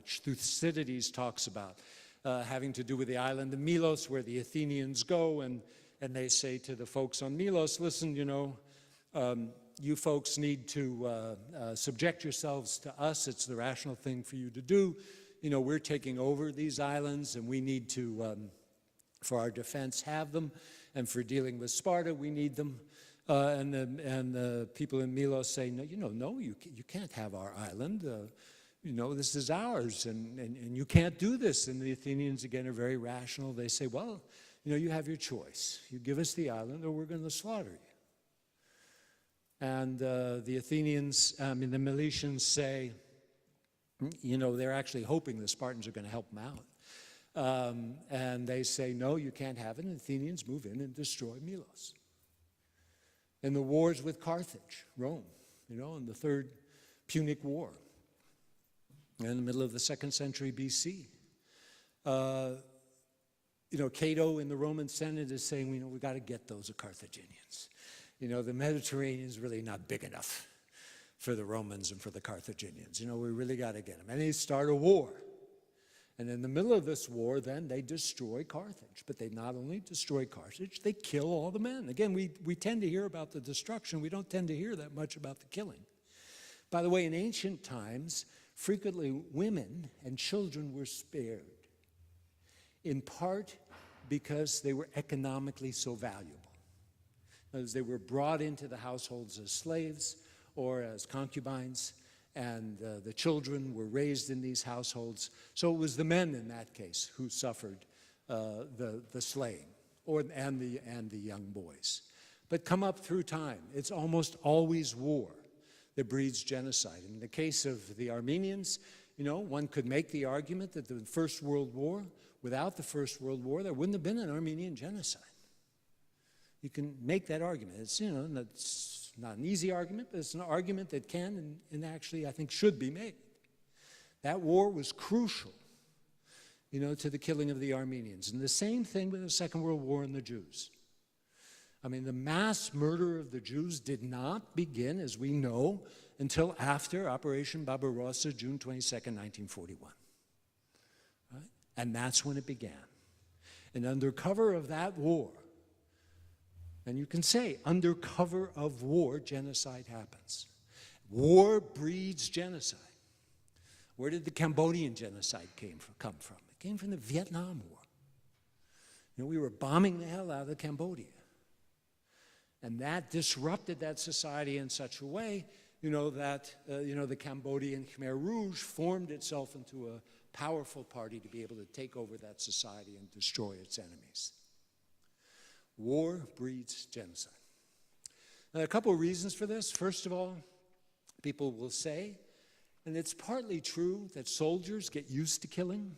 which Thucydides talks about, having to do with the island of Milos, where the Athenians go, and they say to the folks on Milos, listen, you folks need to subject yourselves to us. It's the rational thing for you to do. We're taking over these islands, and we need to, for our defense, have them. And for dealing with Sparta, we need them. And the people in Milos say, no, you can't have our island. This is ours, and you can't do this. And the Athenians, again, are very rational. They say, well, you have your choice. You give us the island, or we're going to slaughter you. And the Athenians, the Milesians say, they're actually hoping the Spartans are going to help them out. And they say, no, you can't have it. And the Athenians move in and destroy Milos. In the wars with Carthage, Rome, in the Third Punic War, in the middle of the 2nd century BC. Cato in the Roman Senate is saying, we got to get those Carthaginians. The Mediterranean is really not big enough for the Romans and for the Carthaginians. We really got to get them. And they start a war. And in the middle of this war, then, they destroy Carthage. But they not only destroy Carthage, they kill all the men. Again, we tend to hear about the destruction. We don't tend to hear that much about the killing. By the way, in ancient times, frequently women and children were spared, in part because they were economically so valuable. As they were brought into the households as slaves or as concubines, and the children were raised in these households. So it was the men in that case who suffered the slaying, and the young boys. But come up through time, it's almost always war that breeds genocide. In the case of the Armenians, one could make the argument that the First World War, without the First World War, there wouldn't have been an Armenian genocide. You can make that argument. It's, it's not an easy argument, but it's an argument that can and actually, I think, should be made. That war was crucial, to the killing of the Armenians. And the same thing with the Second World War and the Jews. The mass murder of the Jews did not begin, as we know, until after Operation Barbarossa, June 22nd, 1941. Right? And that's when it began. And under cover of that war, and you can say, under cover of war, genocide happens. War breeds genocide. Where did the Cambodian genocide come from? It came from the Vietnam War. We were bombing the hell out of Cambodia. And that disrupted that society in such a way, that the Cambodian Khmer Rouge formed itself into a powerful party to be able to take over that society and destroy its enemies. War breeds genocide. Now, a couple of reasons for this. First of all, people will say, and it's partly true, that soldiers get used to killing.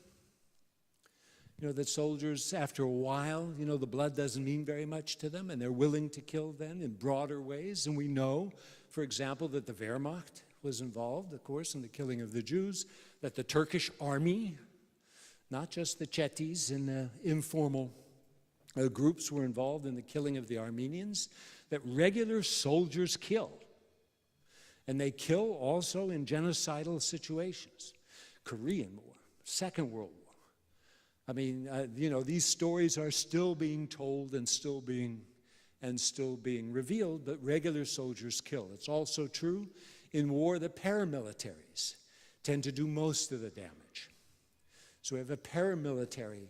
That soldiers, after a while, the blood doesn't mean very much to them, and they're willing to kill then in broader ways. And we know, for example, that the Wehrmacht was involved, of course, in the killing of the Jews, that the Turkish army, not just the Chetis and the informal groups were involved in the killing of the Armenians, that regular soldiers kill. And they kill also in genocidal situations. Korean War, Second World War. These stories are still being told and still being revealed, but regular soldiers kill. It's also true in war that paramilitaries tend to do most of the damage. So we have a paramilitary,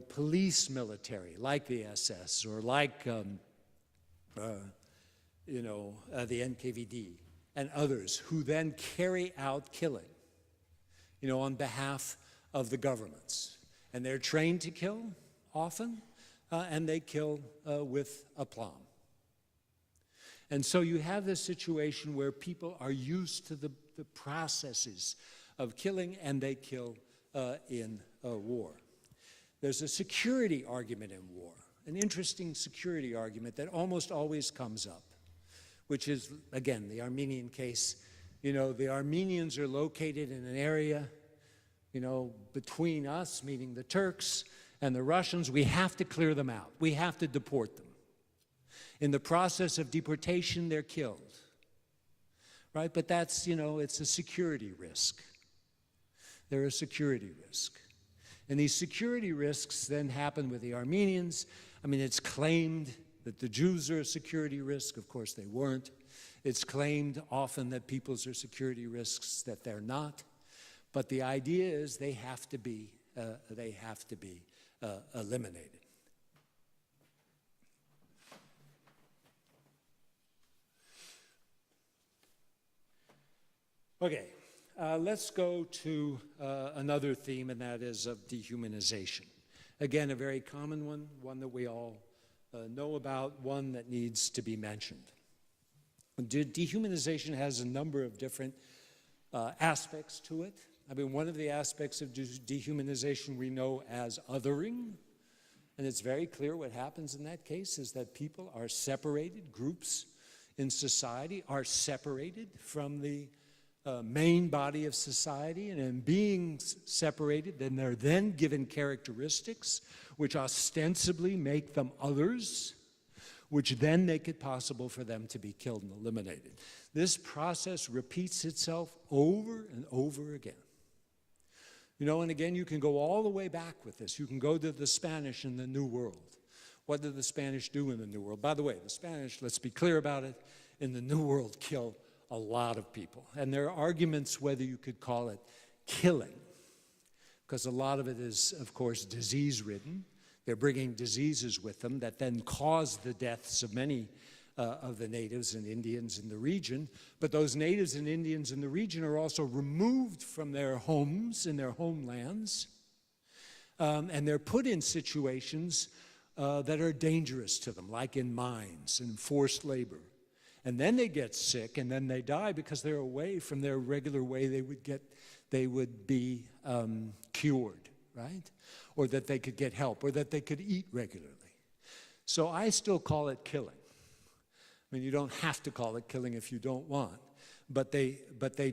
police military, like the SS or like, the NKVD and others, who then carry out killing, on behalf of the governments. And they're trained to kill, often, and they kill with aplomb. And so you have this situation where people are used to the processes of killing, and they kill in war. There's a security argument in war, an interesting security argument that almost always comes up, which is, again, the Armenian case. The Armenians are located in an area, between us, meaning the Turks, and the Russians. We have to clear them out. We have to deport them. In the process of deportation, they're killed, right? But that's, it's a security risk. they're a security risk. And these security risks then happen with the Armenians. I mean, it's claimed that the Jews are a security risk. Of course, they weren't. It's claimed often that peoples are security risks, that they're not. But the idea is they have to be eliminated. Okay, let's go to another theme, and that is of dehumanization. Again, a very common one that we all know about, one that needs to be mentioned. Dehumanization has a number of different aspects to it. I mean, one of the aspects of dehumanization we know as othering, and it's very clear what happens in that case is that people are separated, groups in society are separated from the main body of society, and in being separated, then they're then given characteristics which ostensibly make them others, which then make it possible for them to be killed and eliminated. This process repeats itself over and over again. You know, and again, you can go all the way back with this. You can go to the Spanish in the New World. What did the Spanish do in the New World? By the way, the Spanish, let's be clear about it, in the New World kill a lot of people. And there are arguments whether you could call it killing, because a lot of it is, of course, disease-ridden. They're bringing diseases with them that then cause the deaths of many of the natives and Indians in the region. But those natives and Indians in the region are also removed from their homes and their homelands, and they're put in situations that are dangerous to them, like in mines and forced labor. And then they get sick, and then they die because they're away from their regular way they would be cured, right? Or that they could get help, or that they could eat regularly. So I still call it killing. I mean, you don't have to call it killing if you don't want, but they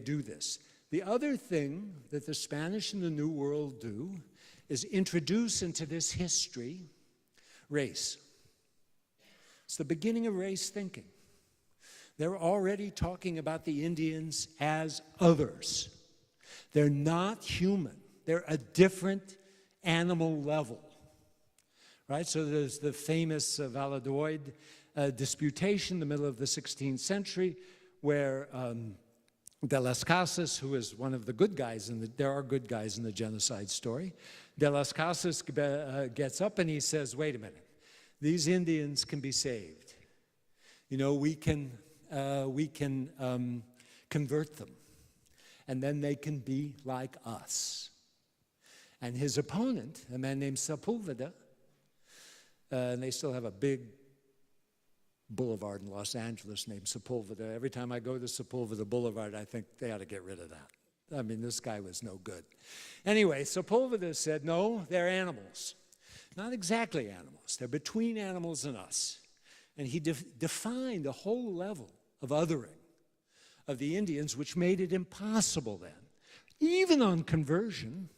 do this. The other thing that the Spanish in the New World do is introduce into this history race. It's the beginning of race thinking. They're already talking about the Indians as others. They're not human. They're a different animal level, right? So there's the famous Valladolid disputation in the middle of the 16th century where de las Casas, who is one of the good guys, there are good guys in the genocide story, de las Casas gets up and he says, wait a minute, these Indians can be saved. You know, we can convert them, and then they can be like us. And his opponent, a man named Sepulveda, and they still have a big boulevard in Los Angeles named Sepulveda. Every time I go to Sepulveda Boulevard, I think they ought to get rid of that. I mean, this guy was no good. Anyway, Sepulveda said, no, they're animals. Not exactly animals. They're between animals and us. And he defined a whole level of othering of the Indians, which made it impossible then, even on conversion,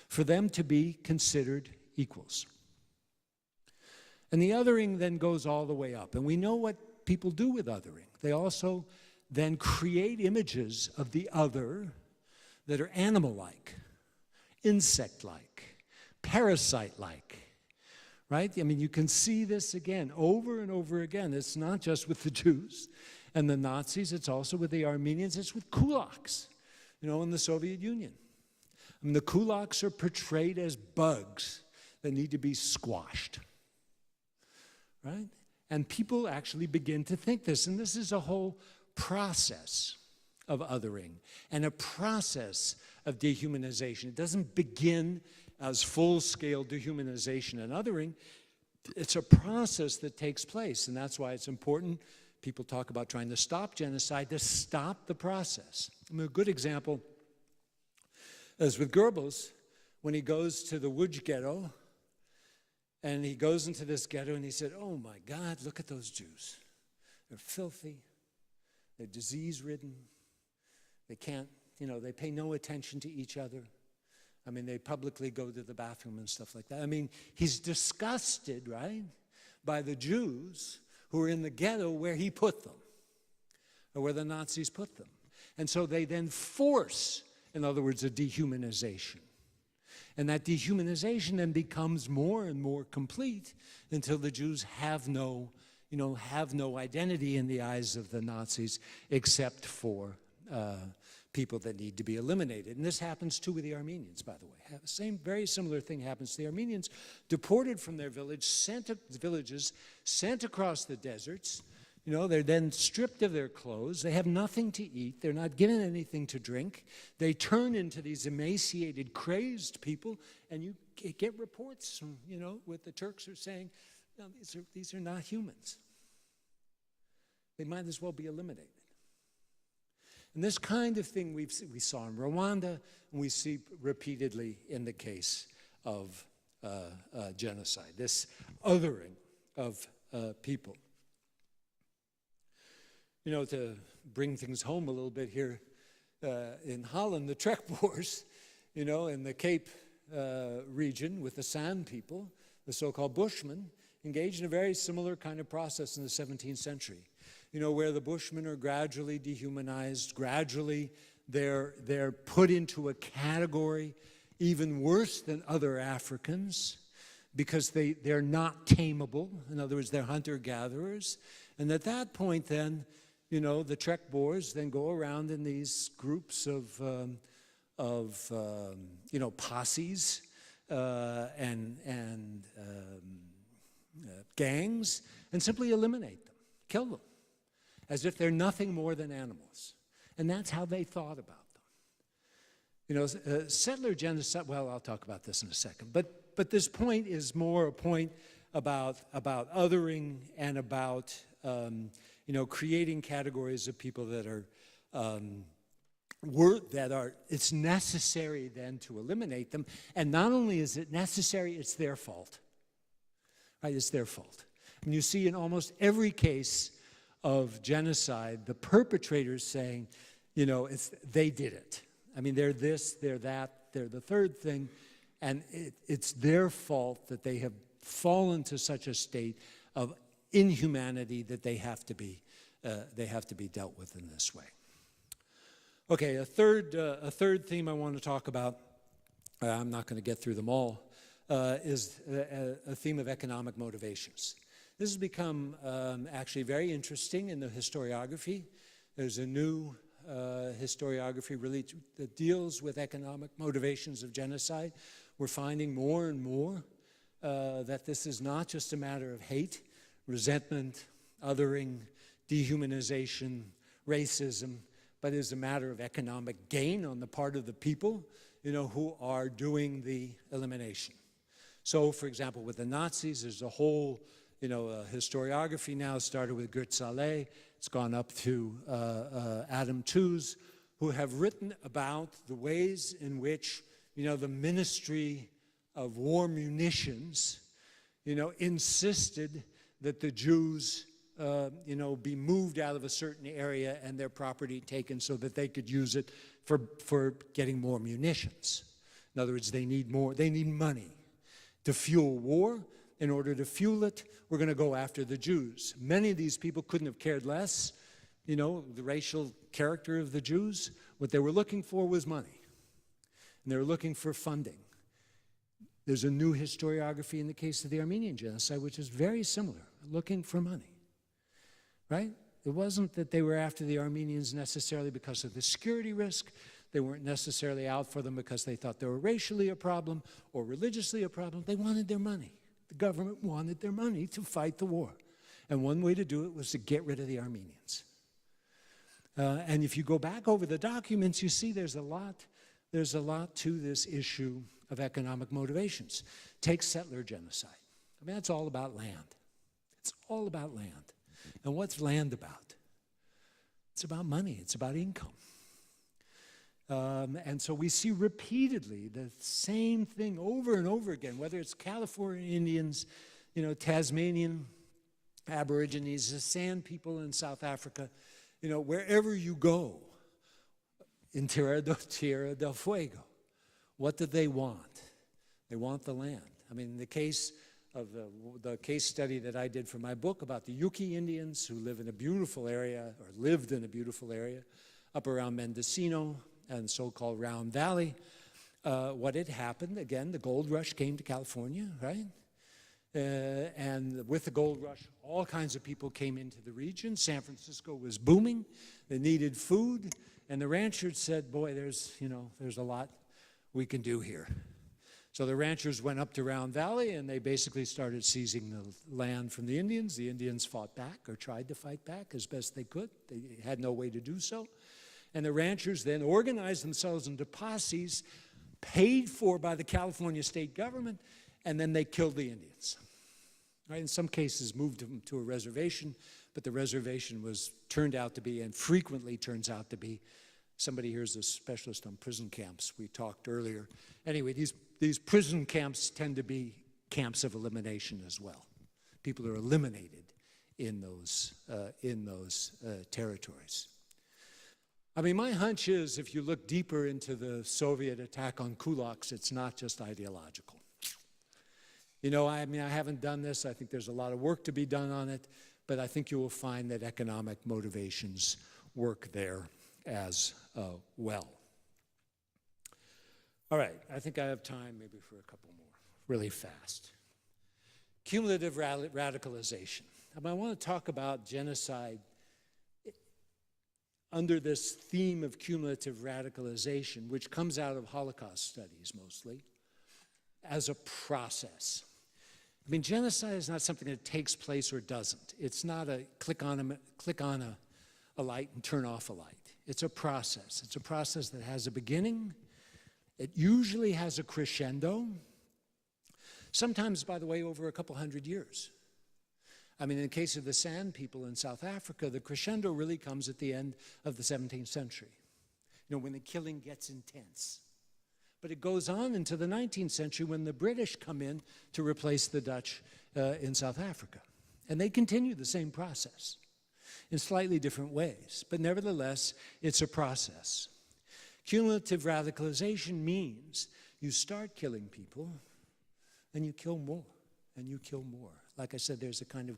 for them to be considered equals. And the othering then goes all the way up. And we know what people do with othering. They also then create images of the other that are animal-like, insect-like, parasite-like. Right? I mean, you can see this again over and over again. It's not just with the Jews and the Nazis. It's also with the Armenians. It's with kulaks, you know, in the Soviet Union. I mean, the kulaks are portrayed as bugs that need to be squashed. Right? And people actually begin to think this. And this is a whole process of othering and a process of dehumanization. It doesn't begin as full-scale dehumanization and othering. It's a process that takes place, and that's why it's important. People talk about trying to stop genocide, to stop the process. I mean, a good example is with Goebbels, when he goes to the Łódź ghetto, and he goes into this ghetto, and he said, oh my God, look at those Jews. They're filthy, they're disease-ridden, they can't, you know, they pay no attention to each other. I mean, they publicly go to the bathroom and stuff like that. I mean, he's disgusted, right, by the Jews who are in the ghetto where he put them, or where the Nazis put them. And so they then force In other words, a dehumanization. And that dehumanization then becomes more and more complete until the Jews have no identity in the eyes of the Nazis except for people that need to be eliminated. And this happens too with the Armenians, by the way. Very similar thing happens to the Armenians, deported from their villages, sent across the deserts. They're then stripped of their clothes. They have nothing to eat. They're not given anything to drink. They turn into these emaciated, crazed people, and you get reports, what the Turks are saying, no, these are not humans. They might as well be eliminated. And this kind of thing we saw in Rwanda, and we see repeatedly in the case of genocide, this othering of people. To bring things home a little bit here, in Holland, the Trekboers, in the Cape region with the San people, the so-called Bushmen, engaged in a very similar kind of process in the 17th century. Where the Bushmen are gradually dehumanized, gradually they're put into a category even worse than other Africans because they're not tameable. In other words, they're hunter-gatherers. And at that point then, the Trek Boers then go around in these groups of posses and gangs and simply eliminate them, kill them, as if they're nothing more than animals. And that's how they thought about them. Settler genocide, well, I'll talk about this in a second, but this point is more a point about othering and about creating categories of people that are it's necessary then to eliminate them. And not only is it necessary, it's their fault. Right? It's their fault. And you see in almost every case of genocide, the perpetrators saying, they did it. I mean, they're this, they're that, they're the third thing, and it's their fault that they have fallen to such a state of inhumanity that they have to be dealt with in this way. Okay, a third theme I want to talk about. I'm not going to get through them all. Is a theme of economic motivations. This has become actually very interesting in the historiography. There's a new historiography really that deals with economic motivations of genocide. We're finding more and more that this is not just a matter of hate, resentment, othering, dehumanization, racism, but is a matter of economic gain on the part of the people, who are doing the elimination. So, for example, with the Nazis, there's a whole, historiography now started with Gert Saleh. It's gone up to Adam Tooze, who have written about the ways in which, the Ministry of War Munitions, insisted that the Jews, be moved out of a certain area and their property taken so that they could use it for getting more munitions. In other words, they need money to fuel war. In order to fuel it, we're going to go after the Jews. Many of these people couldn't have cared less, the racial character of the Jews. What they were looking for was money. And they were looking for funding. There's a new historiography in the case of the Armenian genocide, which is very similar, looking for money, right? It wasn't that they were after the Armenians necessarily because of the security risk. They weren't necessarily out for them because they thought they were racially a problem or religiously a problem. They wanted their money. The government wanted their money to fight the war. And one way to do it was to get rid of the Armenians. And if you go back over the documents, you see there's a lot to this issue of economic motivations. Take settler genocide. I mean, that's all about land. It's all about land. And what's land about? It's about money. It's about income. And so we see repeatedly the same thing over and over again, whether it's California Indians, Tasmanian Aborigines, the San people in South Africa, wherever you go in Tierra del Fuego, what do they want? They want the land. I mean, in the case of the case study that I did for my book about the Yuki Indians who live in a beautiful area, or lived in a beautiful area, up around Mendocino, and so-called Round Valley, what had happened, again, the gold rush came to California, right? And with the gold rush, all kinds of people came into the region. San Francisco was booming. They needed food. And the ranchers said, boy, there's a lot we can do here. So the ranchers went up to Round Valley, and they basically started seizing the land from the Indians. The Indians fought back, or tried to fight back as best they could. They had no way to do so. And the ranchers then organized themselves into posses, paid for by the California state government, and then they killed the Indians. Right? In some cases, moved them to a reservation, but the reservation turned out to be, and frequently turns out to be, somebody here is a specialist on prison camps. We talked earlier. Anyway, these prison camps tend to be camps of elimination as well. People are eliminated in those territories. I mean, my hunch is, if you look deeper into the Soviet attack on kulaks, it's not just ideological. I haven't done this. I think there's a lot of work to be done on it, but I think you will find that economic motivations work there as well. All right, I think I have time maybe for a couple more, really fast. Cumulative radicalization. I want to talk about genocide under this theme of cumulative radicalization, which comes out of Holocaust studies mostly, as a process. Genocide is not something that takes place or doesn't. It's not a click on a light and turn off a light. It's a process. It's a process that has a beginning. It usually has a crescendo, sometimes, by the way, over a couple hundred years. In the case of the San people in South Africa, the crescendo really comes at the end of the 17th century, when the killing gets intense. But it goes on into the 19th century when the British come in to replace the Dutch in South Africa. And they continue the same process in slightly different ways. But nevertheless, it's a process. Cumulative radicalization means you start killing people, and you kill more, and you kill more. Like I said, there's a kind of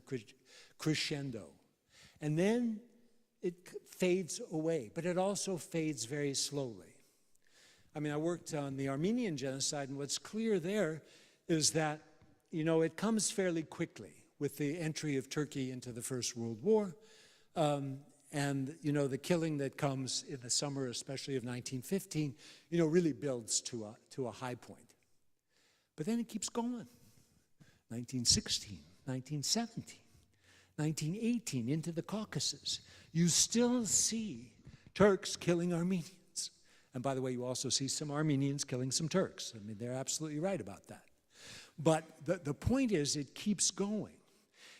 crescendo. And then it fades away, but it also fades very slowly. I worked on the Armenian genocide, and what's clear there is that, it comes fairly quickly with the entry of Turkey into the First World War. And the killing that comes in the summer, especially of 1915, really builds to a high point. But then it keeps going. 1916, 1917, 1918, into the Caucasus. You still see Turks killing Armenians. And by the way, you also see some Armenians killing some Turks. They're absolutely right about that. But the point is, it keeps going.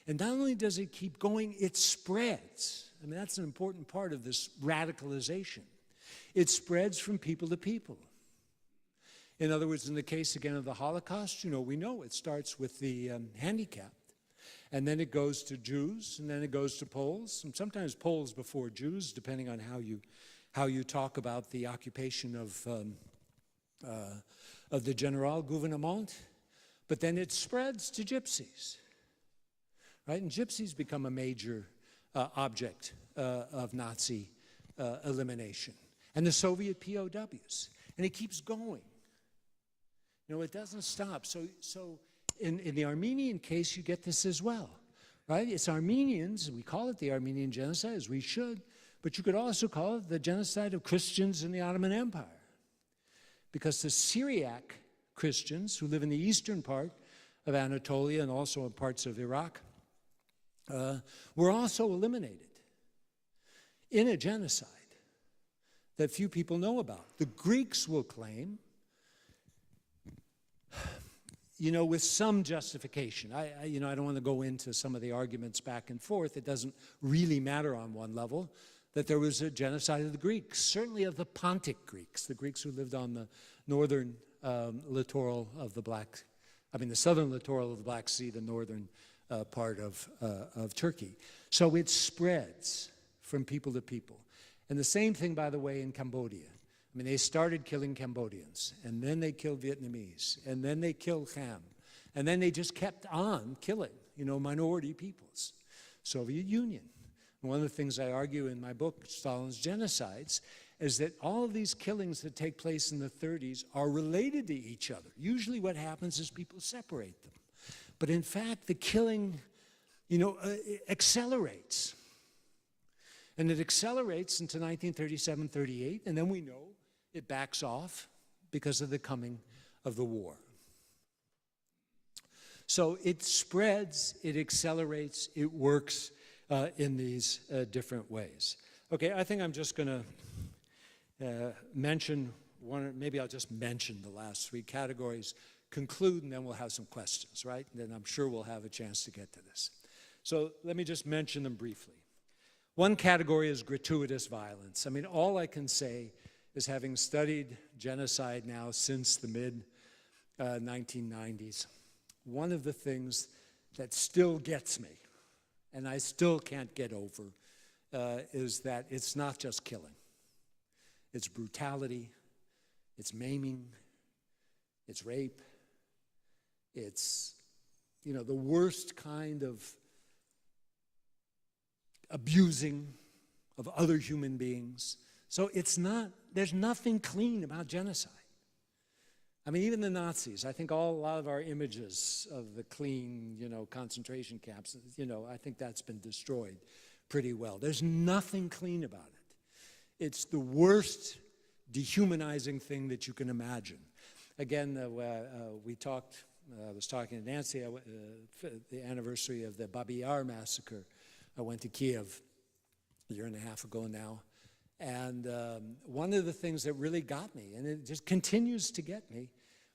And not only does it keep going, it spreads. That's an important part of this radicalization. It spreads from people to people. In other words, in the case, again, of the Holocaust, we know it starts with the handicapped. And then it goes to Jews, and then it goes to Poles, and sometimes Poles before Jews, depending on how you talk about the occupation of the General Gouvernement. But then it spreads to gypsies. Right? And gypsies become a major object of Nazi elimination. And the Soviet POWs. And it keeps going. It doesn't stop. So in the Armenian case, you get this as well. Right? It's Armenians, we call it the Armenian genocide, as we should, but you could also call it the genocide of Christians in the Ottoman Empire. Because the Syriac Christians, who live in the eastern part of Anatolia and also in parts of Iraq, were also eliminated in a genocide that few people know about. The Greeks will claim, with some justification. I don't want to go into some of the arguments back and forth. It doesn't really matter on one level that there was a genocide of the Greeks, certainly of the Pontic Greeks, the Greeks who lived on the northern littoral of the southern littoral of the Black Sea, the northern part of Turkey. So it spreads from people to people. And the same thing, by the way, in Cambodia. They started killing Cambodians, and then they killed Vietnamese, and then they killed Ham, and then they just kept on killing, minority peoples. Soviet Union. One of the things I argue in my book, Stalin's Genocides, is that all of these killings that take place in the 30s are related to each other. Usually what happens is people separate them. But in fact, the killing, accelerates. And it accelerates into 1937, 38, and then we know it backs off because of the coming of the war. So it spreads, it accelerates, it works in these different ways. Okay, I think I'm just going to mention one, maybe I'll just mention the last three categories, conclude, and then we'll have some questions, right? And then I'm sure we'll have a chance to get to this. So let me just mention them briefly. One category is gratuitous violence. I mean, all I can say is, having studied genocide now since the mid-1990s, one of the things that still gets me, and I still can't get over, is that it's not just killing. It's brutality, it's maiming, it's rape, it's, the worst kind of abusing of other human beings. So there's nothing clean about genocide. I mean, even the Nazis, I think a lot of our images of the clean, concentration camps, I think that's been destroyed pretty well. There's nothing clean about it. It's the worst dehumanizing thing that you can imagine. Again, I was talking to Nancy, the anniversary of the Babi Yar massacre. I went to Kiev a year and a half ago now. And one of the things that really got me, and it just continues to get me,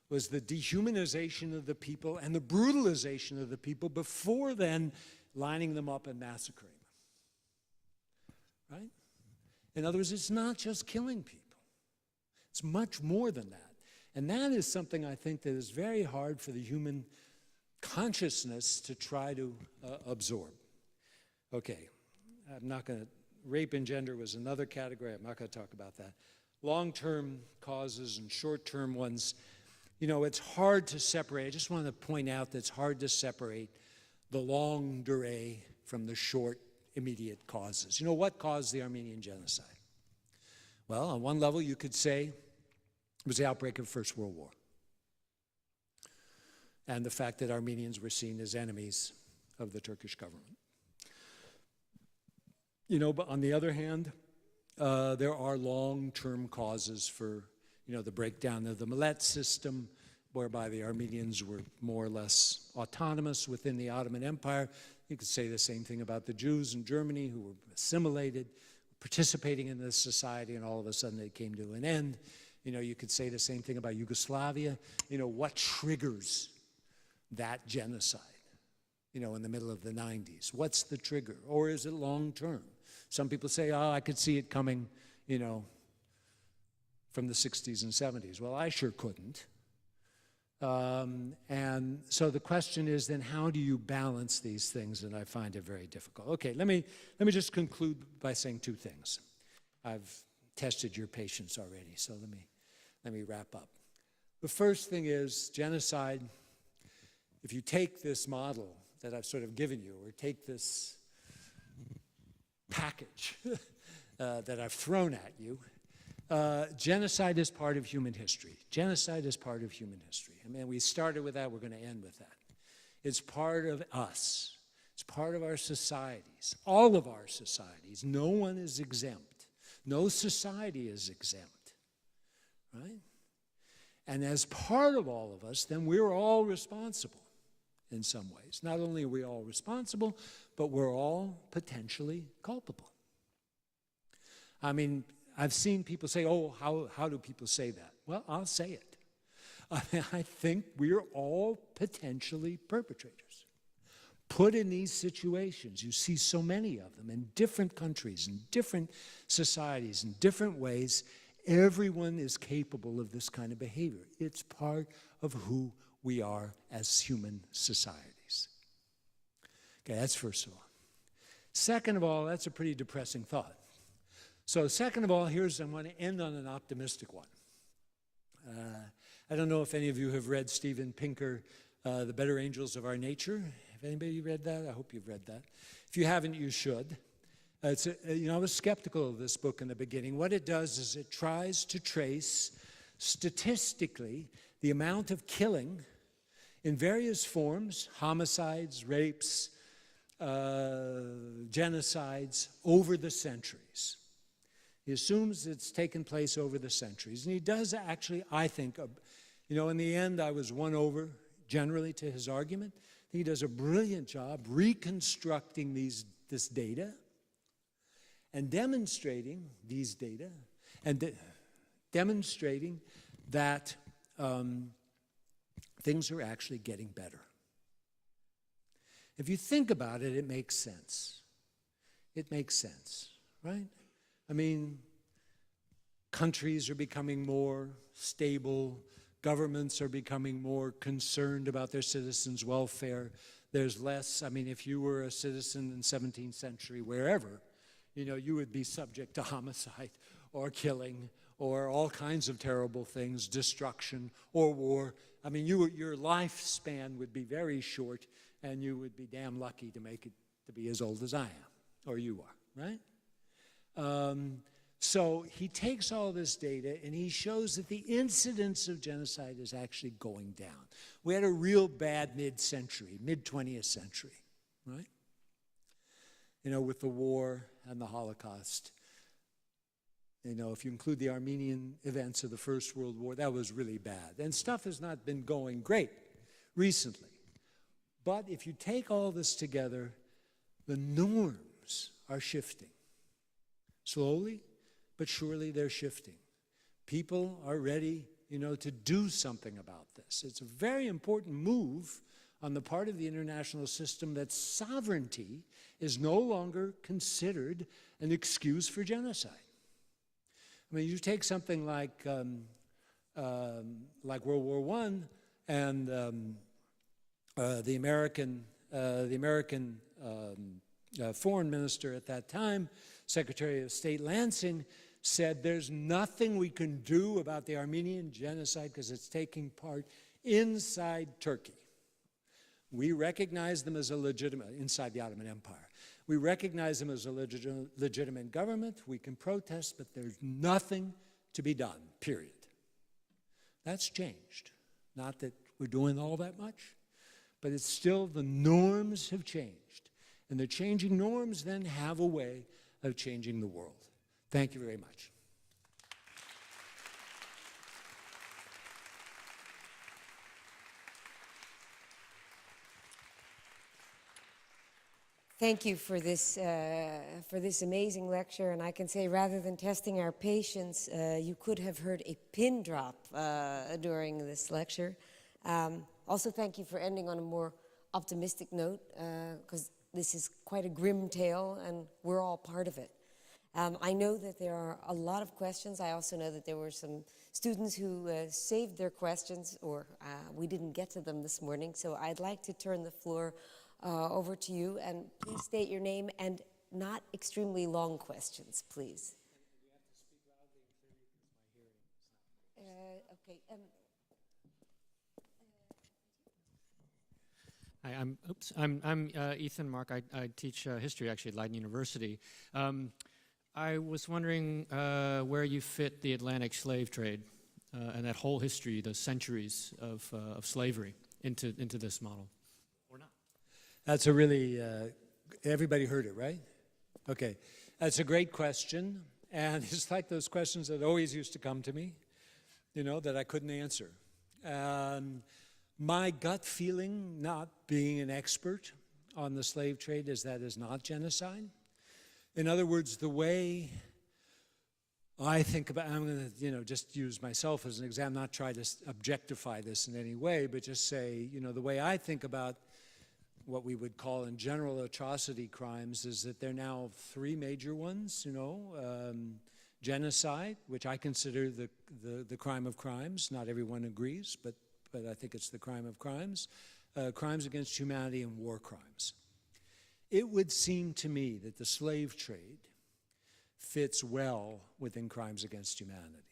was the dehumanization of the people and the brutalization of the people before then lining them up and massacring them. Right? In other words, it's not just killing people. It's much more than that. And that is something I think that is very hard for the human consciousness to try to absorb. Okay, I'm not going to, rape and gender was another category. I'm not going to talk about that. Long-term causes and short-term ones, it's hard to separate. I just want to point out that it's hard to separate the longue durée from the short, immediate causes. What caused the Armenian genocide? Well, on one level, you could say it was the outbreak of the First World War and the fact that Armenians were seen as enemies of the Turkish government. But on the other hand, there are long-term causes for, the breakdown of the Millet system, whereby the Armenians were more or less autonomous within the Ottoman Empire. You could say the same thing about the Jews in Germany, who were assimilated, participating in this society, and all of a sudden it came to an end. You could say the same thing about Yugoslavia. What triggers that genocide, in the middle of the 90s? What's the trigger? Or is it long-term? Some people say, I could see it coming, from the 60s and 70s. Well, I sure couldn't. And so the question is then, how do you balance these things? And I find it very difficult. Okay, let me just conclude by saying two things. I've tested your patience already, so let me wrap up. The first thing is genocide. If you take this model that I've sort of given you, or take this package that I've thrown at you, genocide is part of human history. Genocide is part of human history. I mean, we started with that, we're going to end with that. It's part of us. It's part of our societies, all of our societies. No one is exempt. No society is exempt, right? And as part of all of us, then we're all responsible in some ways. Not only are we all responsible, but we're all potentially culpable. I mean, I've seen people say, how do people say that? Well, I'll say it. I think we're all potentially perpetrators. Put in these situations, you see so many of them in different countries, in different societies, in different ways. Everyone is capable of this kind of behavior. It's part of who we are as human societies. Okay, that's first of all. Second of all, that's a pretty depressing thought. So second of all, I'm going to end on an optimistic one. I don't know if any of you have read Steven Pinker, The Better Angels of Our Nature. Have anybody read that? I hope you've read that. If you haven't, you should. I was skeptical of this book in the beginning. What it does is it tries to trace statistically the amount of killing in various forms, homicides, rapes, genocides, over the centuries. He assumes it's taken place over the centuries. And he does actually, I think, in the end I was won over generally to his argument. He does a brilliant job reconstructing this data and demonstrating these data and demonstrating that things are actually getting better. If you think about it, it makes sense. It makes sense, right? I mean, countries are becoming more stable. Governments are becoming more concerned about their citizens' welfare. There's less, if you were a citizen in the 17th century, wherever, you would be subject to homicide or killing or all kinds of terrible things, destruction or war. Your lifespan would be very short, and you would be damn lucky to make it to be as old as I am, or you are, right? So he takes all this data and he shows that the incidence of genocide is actually going down. We had a real bad mid-century, mid-20th century, right? With the war and the Holocaust. If you include the Armenian events of the First World War, that was really bad. And stuff has not been going great recently. But if you take all this together, the norms are shifting. Slowly, but surely they're shifting. People are ready, to do something about this. It's a very important move on the part of the international system that sovereignty is no longer considered an excuse for genocide. You take something like World War I and the American foreign minister at that time, Secretary of State Lansing, said there's nothing we can do about the Armenian genocide because it's taking part inside Turkey. We recognize them as a legitimate, inside the Ottoman Empire. We recognize them as a legitimate government. We can protest, but there's nothing to be done, period. That's changed. Not that we're doing all that much, but it's still the norms have changed. And the changing norms then have a way of changing the world. Thank you very much. Thank you for this amazing lecture, and I can say rather than testing our patience, you could have heard a pin drop during this lecture. Also, thank you for ending on a more optimistic note, because this is quite a grim tale, and we're all part of it. I know that there are a lot of questions. I also know that there were some students who saved their questions, or we didn't get to them this morning, so I'd like to turn the floor over to you, and please state your name and not extremely long questions, please. You have to speak loudly and clearly because my hearing is not. Okay. I'm Ethan Mark. I teach history actually at Leiden University. I was wondering where you fit the Atlantic slave trade and that whole history, those centuries of slavery into this model, or not? That's a really, everybody heard it, right? Okay, that's a great question. And it's like those questions that always used to come to me, that I couldn't answer. My gut feeling, not being an expert on the slave trade, is that is not genocide. In other words, the way I think about, I'm going to, just use myself as an example, not try to objectify this in any way, but just say, the way I think about what we would call in general atrocity crimes is that there are now three major ones, genocide, which I consider the crime of crimes. Not everyone agrees, but I think it's the crime of crimes. Crimes against humanity and war crimes. It would seem to me that the slave trade fits well within crimes against humanity.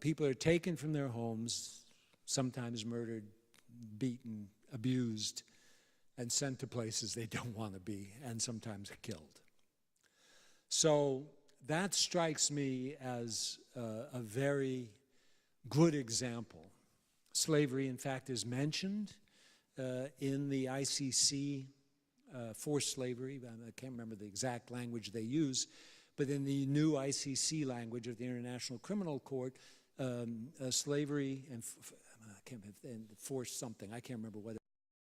People are taken from their homes, sometimes murdered, beaten, abused, and sent to places they don't want to be, and sometimes killed. So that strikes me as a very good example. Slavery, in fact, is mentioned in the ICC forced slavery. I can't remember the exact language they use, but in the new ICC language of the International Criminal Court, slavery and forced something, I can't remember what